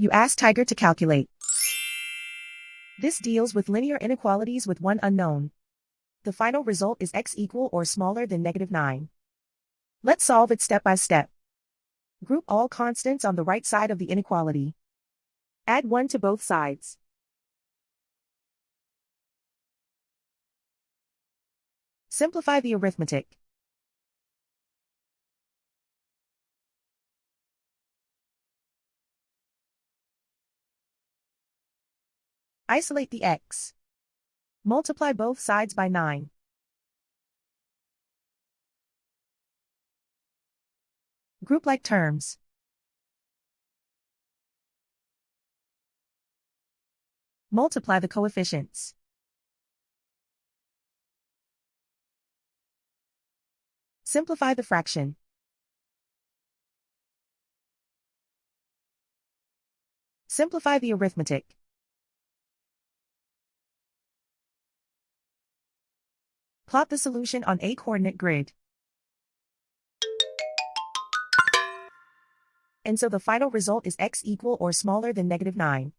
You ask Tiger to calculate. This deals with linear inequalities with one unknown. The final result is x equal or smaller than -9. Let's solve it step by step. Group all constants on the right side of the inequality. Add 1 to both sides. Simplify the arithmetic. Isolate the x. Multiply both sides by 9. Group like terms. Multiply the coefficients. Simplify the fraction. Simplify the arithmetic. Plot the solution on a coordinate grid. And so the final result is x equal or smaller than -9.